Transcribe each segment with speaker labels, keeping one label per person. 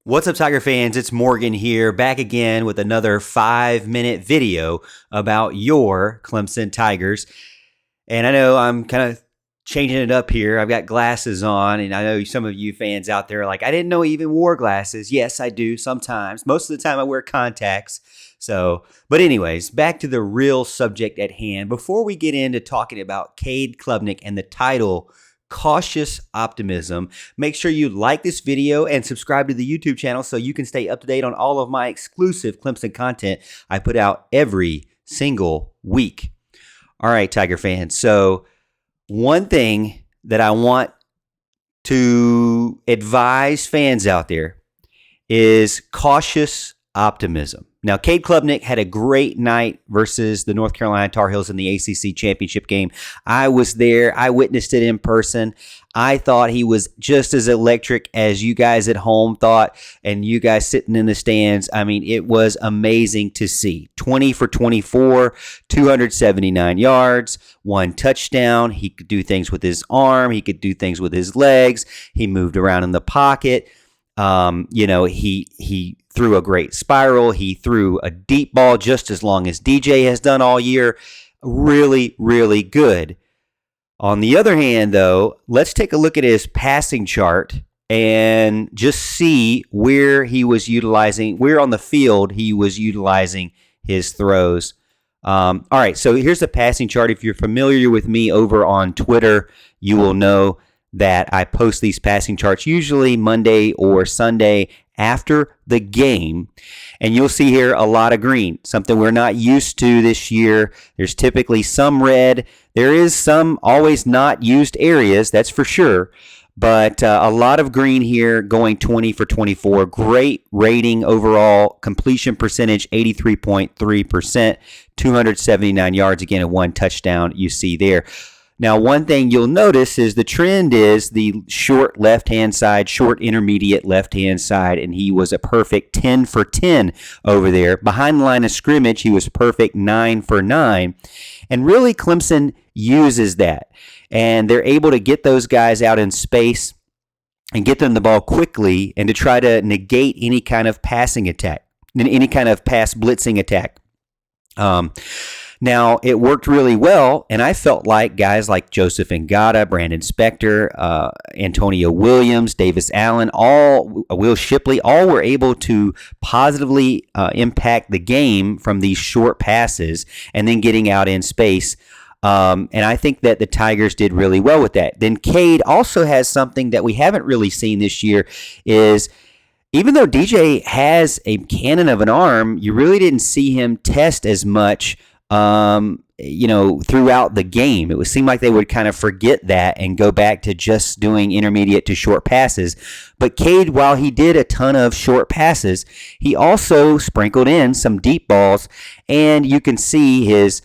Speaker 1: What's up, Tiger fans? It's Morgan here, back again with another 5-minute video about your Clemson Tigers. And I know I'm kind of changing it up here. I've got glasses on, and I know some of you fans out there are like, I didn't know he even wore glasses. Yes, I do sometimes. Most of the time I wear contacts. But anyways, back to the real subject at hand. Before we get into talking about Cade Klubnik and the title, Cautious Optimism, make sure you like this video and subscribe to the YouTube channel so you can stay up to date on all of my exclusive Clemson content I put out every single week. All right, Tiger fans. So one thing that I want to advise fans out there is cautious optimism. Now, Cade Klubnik had a great night versus the North Carolina Tar Heels in the ACC championship game. I was there. I witnessed it in person. I thought he was just as electric as you guys at home thought, and you guys sitting in the stands. I mean, it was amazing to see. 20 for 24, 279 yards, 1 touchdown. He could do things with his arm. He could do things with his legs. He moved around in the pocket. He threw a great spiral. He threw a deep ball just as long as DJ has done all year. Really, really good. On the other hand, though, let's take a look at his passing chart and just see where on the field he was utilizing his throws. All right, so here's the passing chart. If you're familiar with me over on Twitter, you will know that I post these passing charts usually Monday or Sunday after the game. And you'll see here a lot of green, something we're not used to this year. There's typically some red. There is some always not used areas, that's for sure. But a lot of green here, going 20 for 24. Great rating overall. Completion percentage, 83.3%. 279 yards, again, and 1 touchdown you see there. Now, one thing you'll notice is the trend is the short left-hand side, short intermediate left-hand side, and he was a perfect 10 for 10 over there. Behind the line of scrimmage, he was perfect 9 for 9. And really, Clemson uses that. And they're able to get those guys out in space and get them the ball quickly and to try to negate any kind of passing attack, any kind of pass blitzing attack. Now, it worked really well, and I felt like guys like Joseph Ngata, Brandon Spector, Antonio Williams, Davis Allen, Will Shipley, all were able to positively impact the game from these short passes and then getting out in space. And I think that the Tigers did really well with that. Then Cade also has something that we haven't really seen this year is even though DJ has a cannon of an arm, you really didn't see him test as much throughout the game. It would seem like they would kind of forget that and go back to just doing intermediate to short passes. But Cade, while he did a ton of short passes, he also sprinkled in some deep balls, and you can see his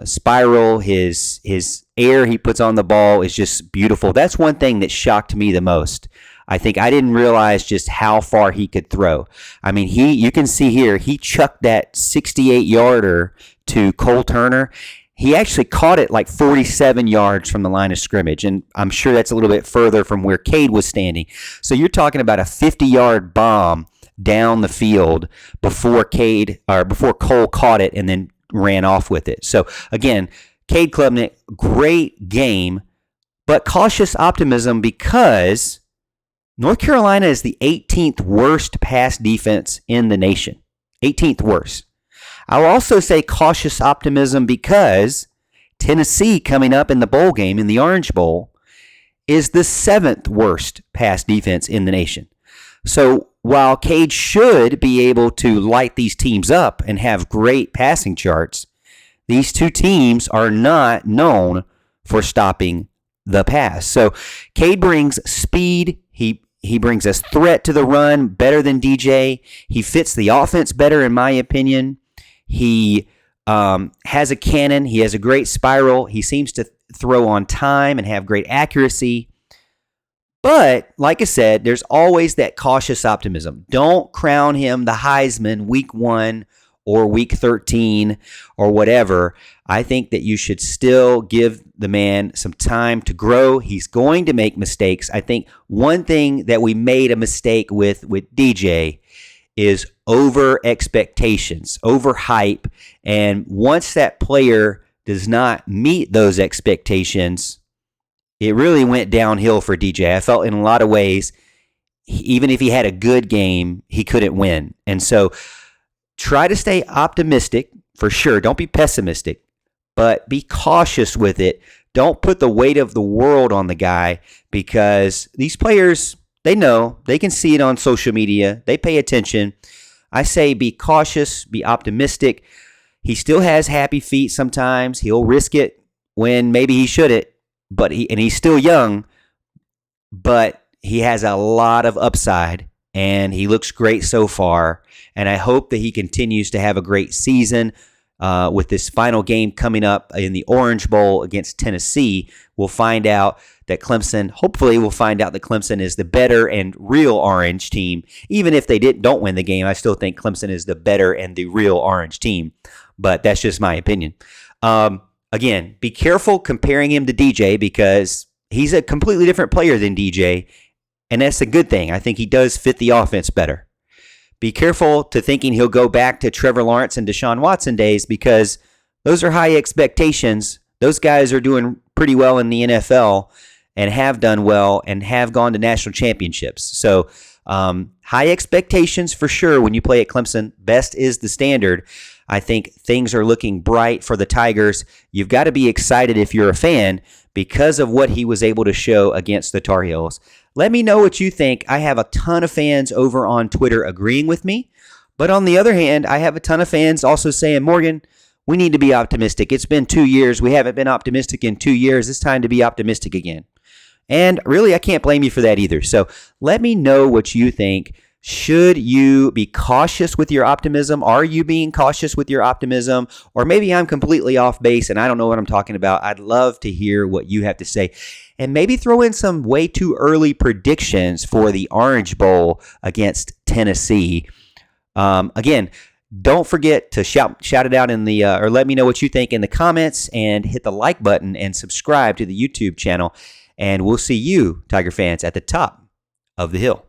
Speaker 1: spiral, his air he puts on the ball is just beautiful. That's one thing that shocked me the most. I think I didn't realize just how far he could throw. I mean, you can see here, he chucked that 68-yarder to Cole Turner. He actually caught it like 47 yards from the line of scrimmage, and I'm sure that's a little bit further from where Cade was standing. So you're talking about a 50-yard bomb down the field before Cole caught it and then ran off with it. So again, Cade Klubnik, great game, but cautious optimism because North Carolina is the 18th worst pass defense in the nation. 18th worst. I will also say cautious optimism because Tennessee, coming up in the bowl game, in the Orange Bowl, is the 7th worst pass defense in the nation. So while Cade should be able to light these teams up and have great passing charts, these two teams are not known for stopping the pass. So Cade brings speed. He brings us threat to the run better than DJ. He fits the offense better, in my opinion. He has a cannon. He has a great spiral. He seems to throw on time and have great accuracy. But, like I said, there's always that cautious optimism. Don't crown him the Heisman week 1 or week 13 or whatever. I think that you should still give the man some time to grow. He's going to make mistakes. I think one thing that we made a mistake with DJ is over expectations, over hype. And once that player does not meet those expectations, it really went downhill for DJ. I felt in a lot of ways, even if he had a good game, he couldn't win. And so try to stay optimistic for sure. Don't be pessimistic, but be cautious with it. Don't put the weight of the world on the guy, because these players, they know, they can see it on social media. They pay attention. I say be cautious, be optimistic. He still has happy feet sometimes. He'll risk it when maybe he shouldn't, but he's still young, but he has a lot of upside, and he looks great so far. And I hope that he continues to have a great season. With this final game coming up in the Orange Bowl against Tennessee, we'll find out that hopefully we'll find out that Clemson is the better and real orange team. Even if they don't win the game, I still think Clemson is the better and the real orange team. But that's just my opinion. Again, be careful comparing him to DJ, because he's a completely different player than DJ, and that's a good thing. I think he does fit the offense better. Be careful to thinking he'll go back to Trevor Lawrence and Deshaun Watson days, because those are high expectations. Those guys are doing pretty well in the NFL and have done well and have gone to national championships. So high expectations for sure when you play at Clemson. Best is the standard. I think things are looking bright for the Tigers. You've got to be excited if you're a fan because of what he was able to show against the Tar Heels. Let me know what you think. I have a ton of fans over on Twitter agreeing with me. But on the other hand, I have a ton of fans also saying, Morgan, we need to be optimistic. It's been 2 years. We haven't been optimistic in 2 years. It's time to be optimistic again. And really, I can't blame you for that either. So let me know what you think. Should you be cautious with your optimism? Are you being cautious with your optimism? Or maybe I'm completely off base and I don't know what I'm talking about. I'd love to hear what you have to say. And maybe throw in some way too early predictions for the Orange Bowl against Tennessee. Again, don't forget to shout it out in the or let me know what you think in the comments, and hit the like button and subscribe to the YouTube channel. And we'll see you, Tiger fans, at the top of the hill.